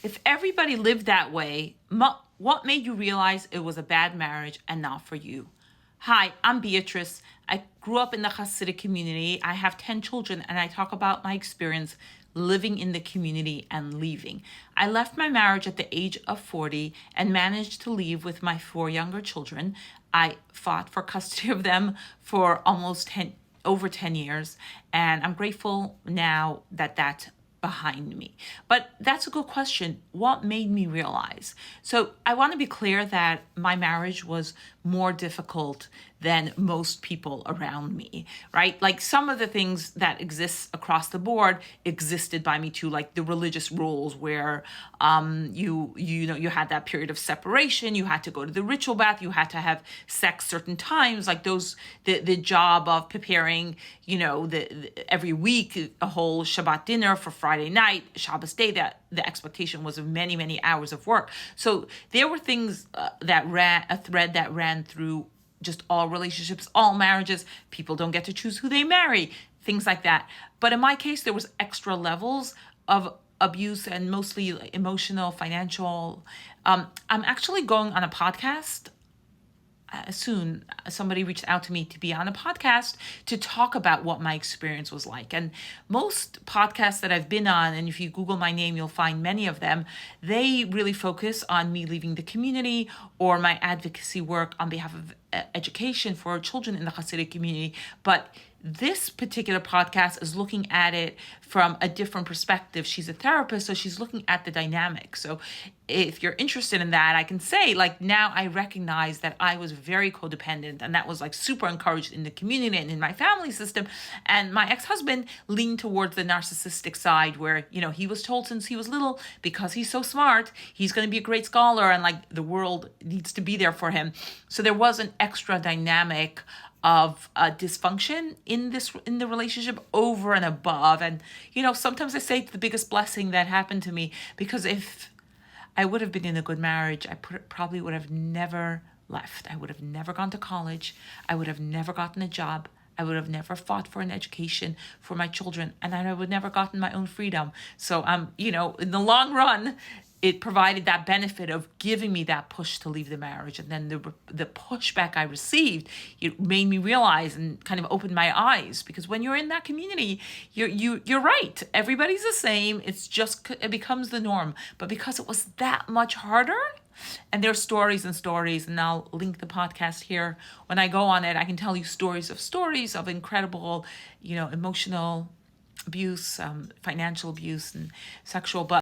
If everybody lived that way, what made you realize it was a bad marriage and not for you? Hi, I'm Beatrice. I grew up in the Hasidic community. I have 10 children, and I talk about my experience living in the community and leaving. I left my marriage at the age of 40 and managed to leave with my 4 younger children. I fought for custody of them for over 10 years, and I'm grateful now that that's behind me. But that's a good question. What made me realize? So I want to be clear that my marriage was more difficult than most people around me, right? Like some of the things that exist across the board existed by me too, like the religious rules where you had that period of separation, you had to go to the ritual bath, you had to have sex certain times, like the job of preparing, every week a whole Shabbat dinner for Friday night, Shabbos day, that the expectation was of many, many hours of work. So there were things a thread that ran through just all relationships, all marriages. People don't get to choose who they marry, things like that. But in my case, there was extra levels of abuse and mostly emotional, financial. I'm actually going on a podcast soon. Somebody reached out to me to be on a podcast to talk about what my experience was like. And most podcasts that I've been on, and if you Google my name, you'll find many of them, they really focus on me leaving the community or my advocacy work on behalf of education for children in the Hasidic community. But this particular podcast is looking at it from a different perspective. She's a therapist, so she's looking at the dynamic. So if you're interested in that, I can say, like, now I recognize that I was very codependent, and that was like super encouraged in the community and in my family system. And my ex-husband leaned towards the narcissistic side where, he was told since he was little, because he's so smart, he's going to be a great scholar and like the world needs to be there for him. So there was an extra dynamic of dysfunction in the relationship over and above. And sometimes I say it's the biggest blessing that happened to me, because if I would have been in a good marriage, I probably would have never left. I would have never gone to college. I would have never gotten a job. I would have never fought for an education for my children, and I would never gotten my own freedom. So in the long run, it provided that benefit of giving me that push to leave the marriage. And then the pushback I received, it made me realize and kind of opened my eyes, because when you're in that community, you're right. Everybody's the same. It becomes the norm. But because it was that much harder, and there's stories and stories, and I'll link the podcast here. When I go on it, I can tell you stories of incredible, emotional abuse, financial abuse, and sexual. But